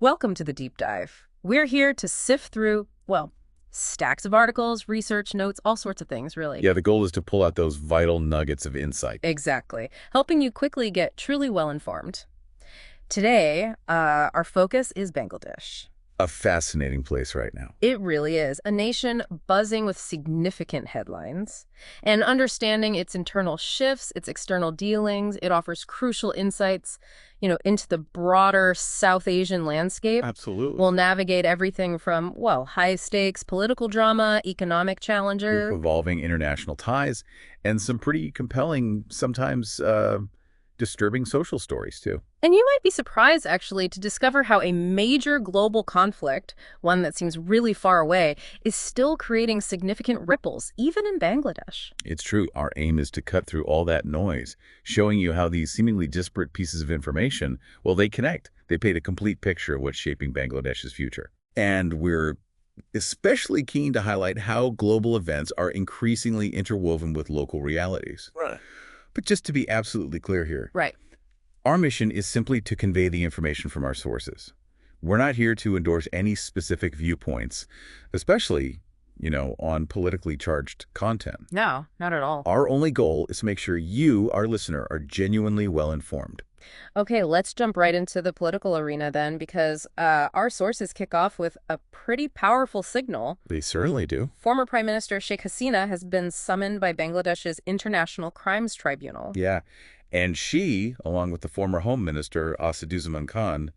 Welcome to the deep dive. We're here to sift through, well, stacks of articles, research, notes, all sorts of things, really. Yeah, the goal is to pull out those vital nuggets of insight. Exactly. Helping you quickly get truly well informed. Today, our focus is Bangladesh. A fascinating place right now. It really is. A nation buzzing with significant headlines. And understanding its internal shifts, its external dealings, it offers crucial insights, into the broader South Asian landscape. Absolutely. We'll navigate everything from, well, high-stakes political drama, economic challenges. Evolving international ties, and some pretty compelling, sometimes disturbing social stories, too. And you might be surprised, actually, to discover how a major global conflict, one that seems really far away, is still creating significant ripples, even in Bangladesh. It's true. Our aim is to cut through all that noise, showing you how these seemingly disparate pieces of information, well, they connect. They paint a complete picture of what's shaping Bangladesh's future. And we're especially keen to highlight how global events are increasingly interwoven with local realities. Right. But just to be absolutely clear here. Right. Our mission is simply to convey the information from our sources. We're not here to endorse any specific viewpoints, especially, on politically charged content. No, not at all. Our only goal is to make sure you, our listener, are genuinely well-informed. Okay, let's jump right into the political arena then, because our sources kick off with a pretty powerful signal. They certainly do. Former Prime Minister Sheikh Hasina has been summoned by Bangladesh's International Crimes Tribunal. Yeah, and she, along with the former Home Minister, Asaduzzaman Khan,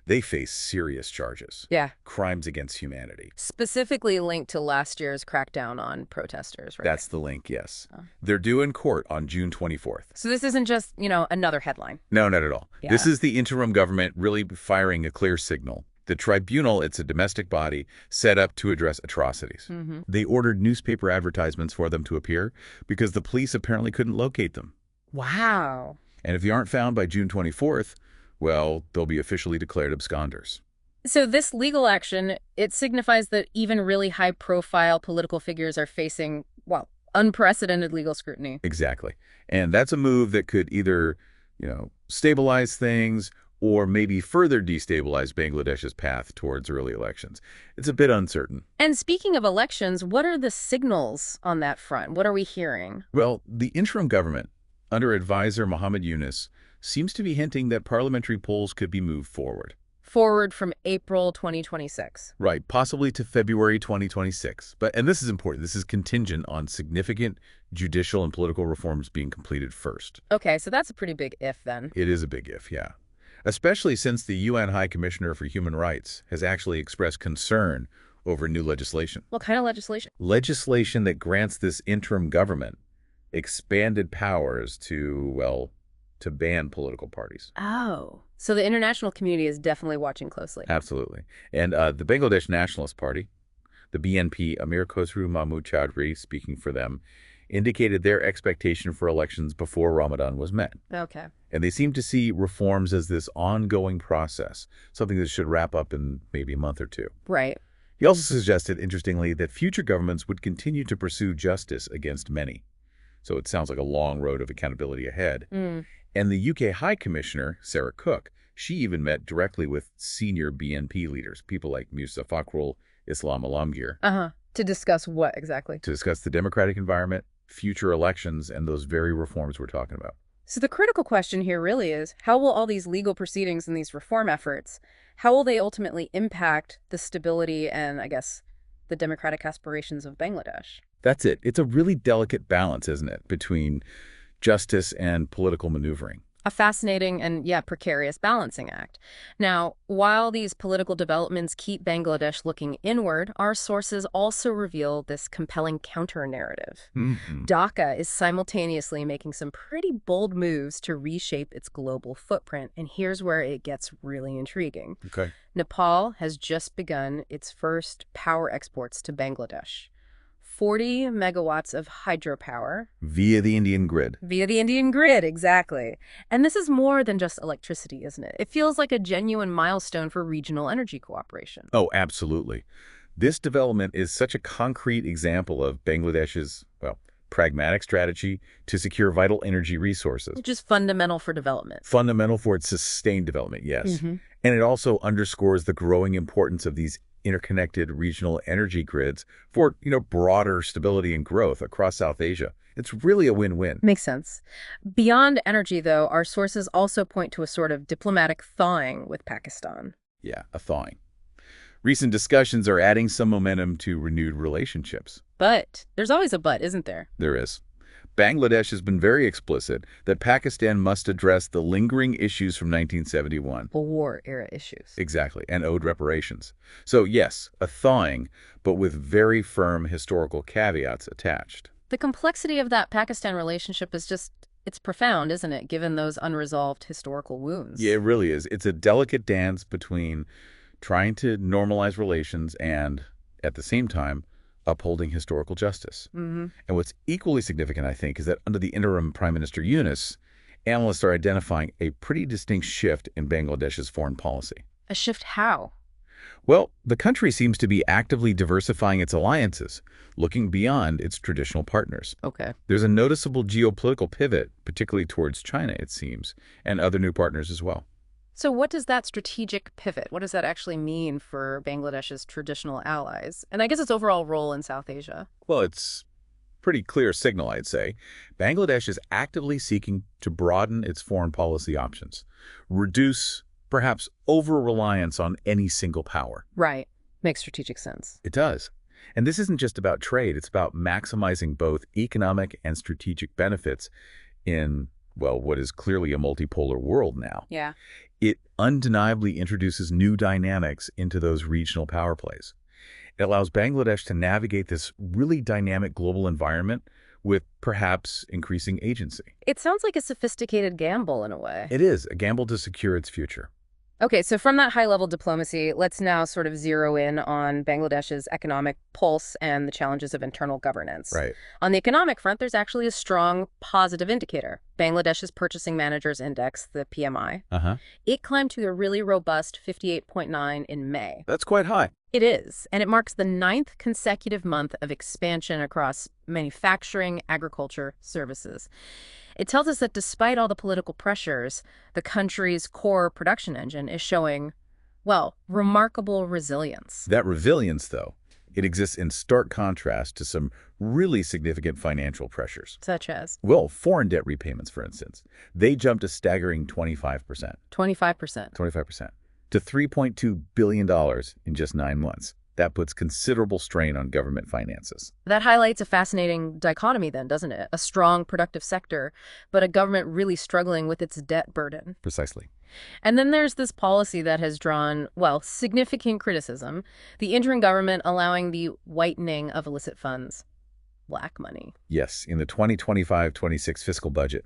they face serious charges. Yeah. Crimes against humanity. Specifically linked to last year's crackdown on protesters, right? That's the link, yes. They're due in court on June 24th. So this isn't just, another headline. No, not at all. Yeah. This is the interim government really firing a clear signal. The tribunal, it's a domestic body set up to address atrocities. Mm-hmm. They ordered newspaper advertisements for them to appear because the police apparently couldn't locate them. Wow. And if they aren't found by June 24th, well, they'll be officially declared absconders. So this legal action, it signifies that even really high-profile political figures are facing, well, unprecedented legal scrutiny. Exactly. And that's a move that could either, stabilize things or maybe further destabilize Bangladesh's path towards early elections. It's a bit uncertain. And speaking of elections, what are the signals on that front? What are we hearing? Well, the interim government, under advisor Muhammad Yunus, seems to be hinting that parliamentary polls could be moved forward. Forward from April 2026. Right, possibly to February 2026. And this is important. This is contingent on significant judicial and political reforms being completed first. Okay, so that's a pretty big if then. It is a big if, yeah. Especially since the UN High Commissioner for Human Rights has actually expressed concern over new legislation. What kind of legislation? Legislation that grants this interim government expanded powers to ban political parties. Oh, so the international community is definitely watching closely. Absolutely. And the Bangladesh Nationalist Party, the BNP, Amir Khosrow Mahmood Chowdhury, speaking for them, indicated their expectation for elections before Ramadan was met. Okay. And they seem to see reforms as this ongoing process, something that should wrap up in maybe a month or two. Right. He also suggested, interestingly, that future governments would continue to pursue justice against many. So it sounds like a long road of accountability ahead. And the UK High Commissioner, Sarah Cook, she even met directly with senior BNP leaders, people like Musa Fakhrul Islam Alamgir. To discuss what exactly? To discuss the democratic environment, future elections, and those very reforms we're talking about. So the critical question here really is, how will all these legal proceedings and these reform efforts, how will they ultimately impact the stability and, I guess, the democratic aspirations of Bangladesh? That's it. It's a really delicate balance, isn't it, between justice and political maneuvering. A fascinating and, precarious balancing act. Now, while these political developments keep Bangladesh looking inward, our sources also reveal this compelling counter-narrative. Dhaka is simultaneously making some pretty bold moves to reshape its global footprint, and here's where it gets really intriguing. Okay. Nepal has just begun its first power exports to Bangladesh. 40 megawatts of hydropower. Via the Indian grid. Via the Indian grid, exactly. And this is more than just electricity, isn't it? It feels like a genuine milestone for regional energy cooperation. Oh, absolutely. This development is such a concrete example of Bangladesh's, pragmatic strategy to secure vital energy resources. Which is fundamental for development. Fundamental for its sustained development, yes. And it also underscores the growing importance of these interconnected regional energy grids for, broader stability and growth across South Asia. It's really a win-win. Makes sense. Beyond energy, though, our sources also point to a sort of diplomatic thawing with Pakistan. Yeah, a thawing. Recent discussions are adding some momentum to renewed relationships. But there's always a but, isn't there? There is. Bangladesh has been very explicit that Pakistan must address the lingering issues from 1971. The war-era issues. Exactly, and owed reparations. So yes, a thawing, but with very firm historical caveats attached. The complexity of that Pakistan relationship is it's profound, isn't it, given those unresolved historical wounds? Yeah, it really is. It's a delicate dance between trying to normalize relations and, at the same time, upholding historical justice. Mm-hmm. And what's equally significant, I think, is that under the interim Prime Minister Yunus, analysts are identifying a pretty distinct shift in Bangladesh's foreign policy. A shift how? Well, the country seems to be actively diversifying its alliances, looking beyond its traditional partners. Okay. There's a noticeable geopolitical pivot, particularly towards China, it seems, and other new partners as well. So what does that strategic pivot, what does that actually mean for Bangladesh's traditional allies? And I guess its overall role in South Asia. Well, it's pretty clear signal, I'd say. Bangladesh is actively seeking to broaden its foreign policy options, reduce perhaps over-reliance on any single power. Right. Makes strategic sense. It does. And this isn't just about trade. It's about maximizing both economic and strategic benefits in, well, what is clearly a multipolar world now. Yeah. It undeniably introduces new dynamics into those regional power plays. It allows Bangladesh to navigate this really dynamic global environment with perhaps increasing agency. It sounds like a sophisticated gamble in a way. It is a gamble to secure its future. Okay, so from that high-level diplomacy, let's now sort of zero in on Bangladesh's economic pulse and the challenges of internal governance. Right. On the economic front, there's actually a strong positive indicator. Bangladesh's Purchasing Managers Index, the PMI, it climbed to a really robust 58.9 in May. That's quite high. It is, and it marks the 9th consecutive month of expansion across manufacturing, agriculture, services. It tells us that despite all the political pressures, the country's core production engine is showing, well, remarkable resilience. That resilience, though, it exists in stark contrast to some really significant financial pressures. Such as? Well, foreign debt repayments, for instance. They jumped a staggering 25%. 25%. 25%. To $3.2 billion in just 9 months. That puts considerable strain on government finances. That highlights a fascinating dichotomy then, doesn't it? A strong, productive sector, but a government really struggling with its debt burden. Precisely. And then there's this policy that has drawn, well, significant criticism. The interim government allowing the whitening of illicit funds. Black money. Yes, in the 2025-26 fiscal budget.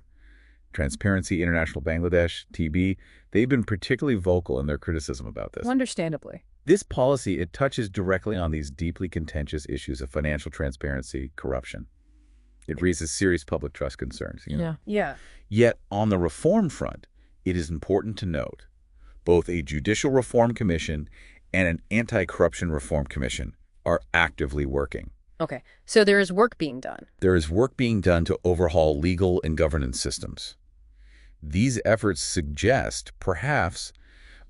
Transparency International Bangladesh, TB, they've been particularly vocal in their criticism about this. Understandably. This policy, it touches directly on these deeply contentious issues of financial transparency, corruption. It raises serious public trust concerns. Yeah. Yet, on the reform front, it is important to note both a Judicial Reform Commission and an Anti-Corruption Reform Commission are actively working. Okay, so there is work being done. There is work being done to overhaul legal and governance systems. These efforts suggest, perhaps,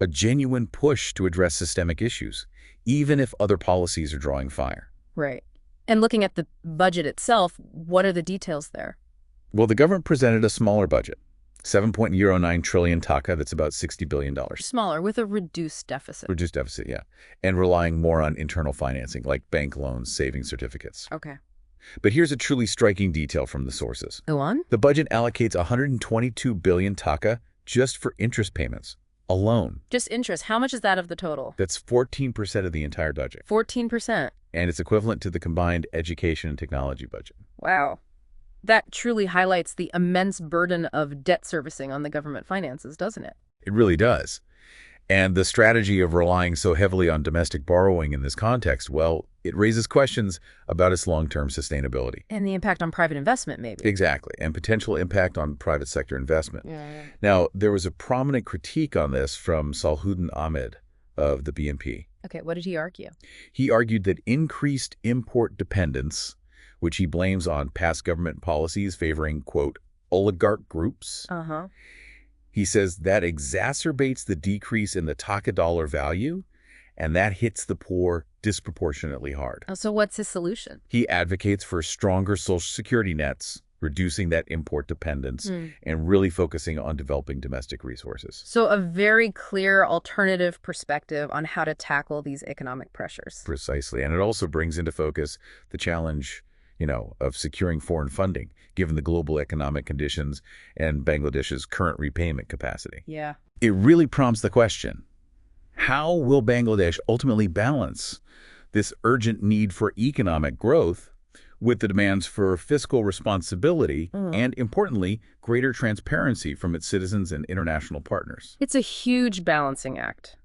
a genuine push to address systemic issues, even if other policies are drawing fire. Right. And looking at the budget itself, what are the details there? Well, the government presented a smaller budget, 7.09 trillion taka, that's about $60 billion. Smaller, with a reduced deficit. Reduced deficit, yeah. And relying more on internal financing, like bank loans, savings certificates. Okay. But here's a truly striking detail from the sources. Go on. The budget allocates 122 billion taka just for interest payments alone. Just interest. How much is that of the total? That's 14% of the entire budget. 14%. And it's equivalent to the combined education and technology budget. Wow. That truly highlights the immense burden of debt servicing on the government finances, doesn't it? It really does. And the strategy of relying so heavily on domestic borrowing in this context, well, it raises questions about its long-term sustainability. And the impact on private investment, maybe. Exactly, and potential impact on private sector investment. Yeah. Now, there was a prominent critique on this from Salhuddin Ahmed of the BNP. Okay, what did he argue? He argued that increased import dependence, which he blames on past government policies favoring, quote, oligarch groups, He says that exacerbates the decrease in the taka dollar value, and that hits the poor disproportionately hard. Oh, so what's his solution? He advocates for stronger social security nets, reducing that import dependence, and really focusing on developing domestic resources. So a very clear alternative perspective on how to tackle these economic pressures. Precisely. And it also brings into focus the challenge, of securing foreign funding, given the global economic conditions and Bangladesh's current repayment capacity. Yeah. It really prompts the question, how will Bangladesh ultimately balance this urgent need for economic growth with the demands for fiscal responsibility and, importantly, greater transparency from its citizens and international partners? It's a huge balancing act.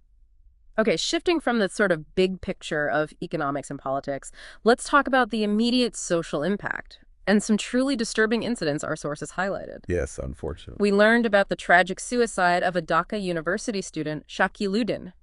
Okay, shifting from the sort of big picture of economics and politics, let's talk about the immediate social impact and some truly disturbing incidents our sources highlighted. Yes, unfortunately. We learned about the tragic suicide of a Dhaka University student, Shakiluddin.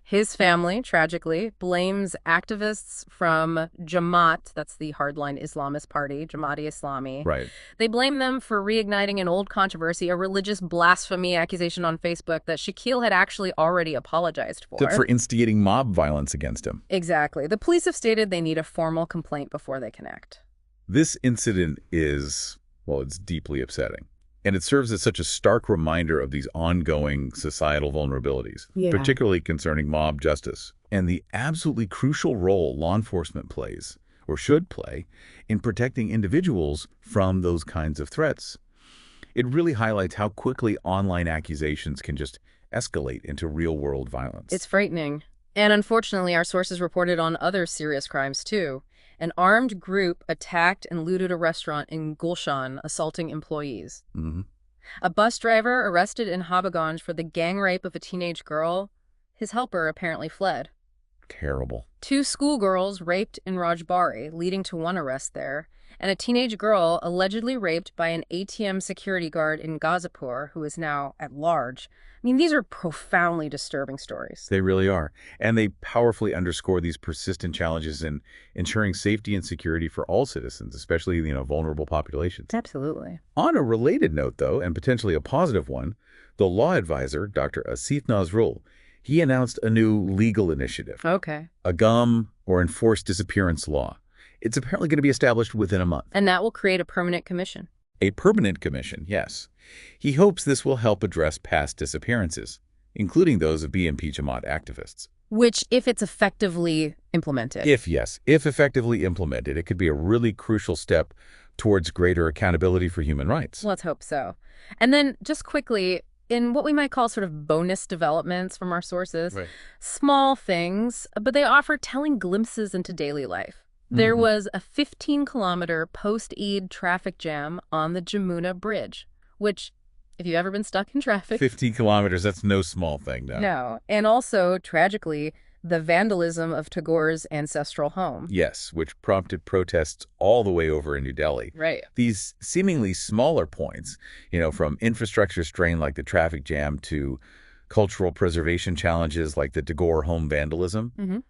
His family, tragically, blames activists from Jamaat, that's the hardline Islamist party, Jamaat-e-Islami. Right. They blame them for reigniting an old controversy, a religious blasphemy accusation on Facebook that Shakil had actually already apologized for. For instigating mob violence against him. Exactly. The police have stated they need a formal complaint before they can act. This incident is, it's deeply upsetting. And it serves as such a stark reminder of these ongoing societal vulnerabilities, particularly concerning mob justice, and the absolutely crucial role law enforcement plays, or should play, in protecting individuals from those kinds of threats. It really highlights how quickly online accusations can just escalate into real-world violence. It's frightening. And unfortunately, our sources reported on other serious crimes, too. An armed group attacked and looted a restaurant in Gulshan, assaulting employees. A bus driver arrested in Habaganj for the gang rape of a teenage girl. His helper apparently fled. Terrible. 2 schoolgirls raped in Rajbari, leading to 1 arrest there. And a teenage girl allegedly raped by an ATM security guard in Gazipur, who is now at large. I mean, these are profoundly disturbing stories. They really are. And they powerfully underscore these persistent challenges in ensuring safety and security for all citizens, especially, vulnerable populations. Absolutely. On a related note, though, and potentially a positive one, the law advisor, Dr. Asif Nazrul, he announced a new legal initiative. Okay. A GUM, or Enforced Disappearance Law. It's apparently going to be established within a month. And that will create a permanent commission. A permanent commission, yes. He hopes this will help address past disappearances, including those of BNP Jamaat activists. Which, if it's effectively implemented. If effectively implemented, it could be a really crucial step towards greater accountability for human rights. Let's hope so. And then, just quickly, in what we might call sort of bonus developments from our sources, small things, but they offer telling glimpses into daily life. There was a 15-kilometer post-Eid traffic jam on the Jamuna Bridge, which, if you've ever been stuck in traffic... 15 kilometers, that's no small thing, no. No. And also, tragically, the vandalism of Tagore's ancestral home. Yes, which prompted protests all the way over in New Delhi. Right. These seemingly smaller points, from infrastructure strain like the traffic jam to cultural preservation challenges like the Tagore home vandalism,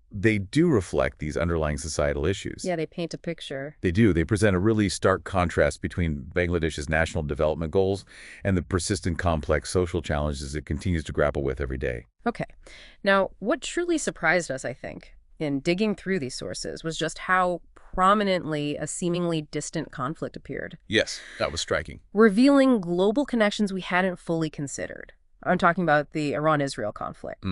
they do reflect these underlying societal issues. Yeah, they paint a picture. They do. They present a really stark contrast between Bangladesh's national development goals and the persistent complex social challenges it continues to grapple with every day. Okay. Now, what truly surprised us, I think, in digging through these sources was just how prominently a seemingly distant conflict appeared. Yes, that was striking. Revealing global connections we hadn't fully considered. I'm talking about the Iran-Israel conflict.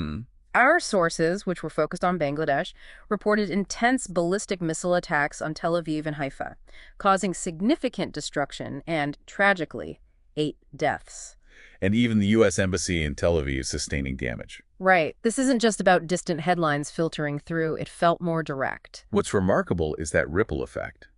Our sources, which were focused on Bangladesh, reported intense ballistic missile attacks on Tel Aviv and Haifa, causing significant destruction and, tragically, 8 deaths. And even the U.S. Embassy in Tel Aviv sustaining damage. Right. This isn't just about distant headlines filtering through. It felt more direct. What's remarkable is that ripple effect.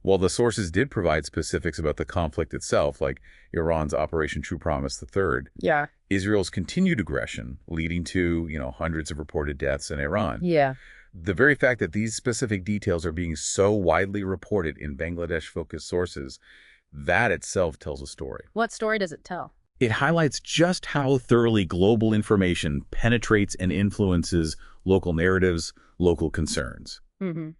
While the sources did provide specifics about the conflict itself, like Iran's Operation True Promise III, Israel's continued aggression, leading to, hundreds of reported deaths in Iran. The very fact that these specific details are being so widely reported in Bangladesh-focused sources, that itself tells a story. What story does it tell? It highlights just how thoroughly global information penetrates and influences local narratives, local concerns.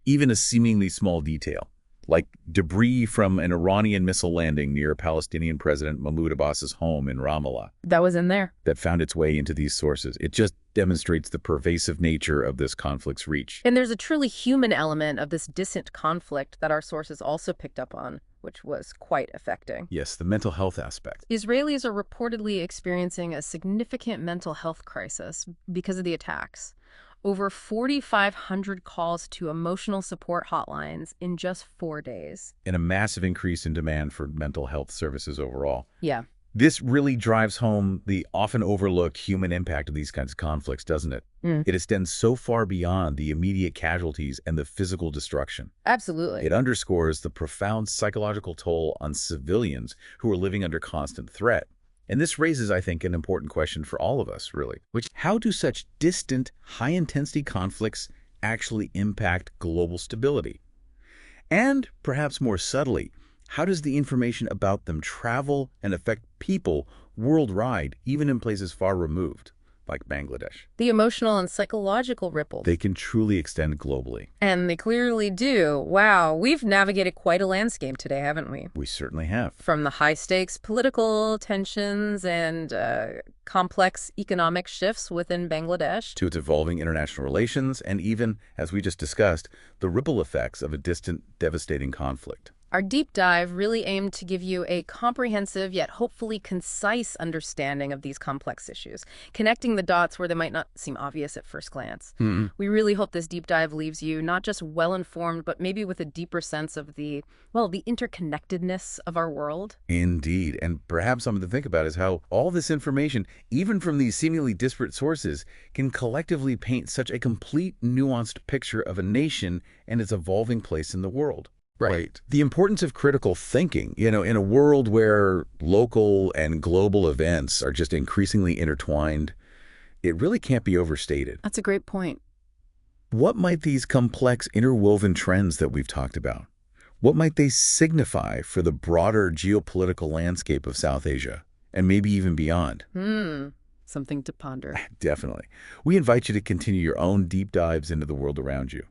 Even a seemingly small detail. like debris from an Iranian missile landing near Palestinian President Mahmoud Abbas's home in Ramallah That was in there. that found its way into these sources. It just demonstrates the pervasive nature of this conflict's reach. And there's a truly human element of this distant conflict that our sources also picked up on, which was quite affecting. Yes, the mental health aspect. Israelis are reportedly experiencing a significant mental health crisis because of the attacks. Over 4,500 calls to emotional support hotlines in just 4 days. And a massive increase in demand for mental health services overall. Yeah. This really drives home the often overlooked human impact of these kinds of conflicts, doesn't it? It extends so far beyond the immediate casualties and the physical destruction. Absolutely. It underscores the profound psychological toll on civilians who are living under constant threat. And this raises, I think, an important question for all of us, really, which how do such distant, high-intensity conflicts actually impact global stability? And, perhaps more subtly, how does the information about them travel and affect people worldwide, even in places far removed, like Bangladesh? The emotional and psychological ripples. They can truly extend globally. And they clearly do. Wow, we've navigated quite a landscape today, haven't we? We certainly have. From the high-stakes political tensions and complex economic shifts within Bangladesh. To its evolving international relations, and even, as we just discussed, the ripple effects of a distant, devastating conflict. Our deep dive really aimed to give you a comprehensive yet hopefully concise understanding of these complex issues, connecting the dots where they might not seem obvious at first glance. We really hope this deep dive leaves you not just well-informed, but maybe with a deeper sense of the interconnectedness of our world. Indeed. And perhaps something to think about is how all this information, even from these seemingly disparate sources, can collectively paint such a complete, nuanced picture of a nation and its evolving place in the world. Right. The importance of critical thinking, in a world where local and global events are just increasingly intertwined, it really can't be overstated. That's a great point. What might these complex interwoven trends that we've talked about, what might they signify for the broader geopolitical landscape of South Asia, and maybe even beyond? Something to ponder. Definitely. We invite you to continue your own deep dives into the world around you.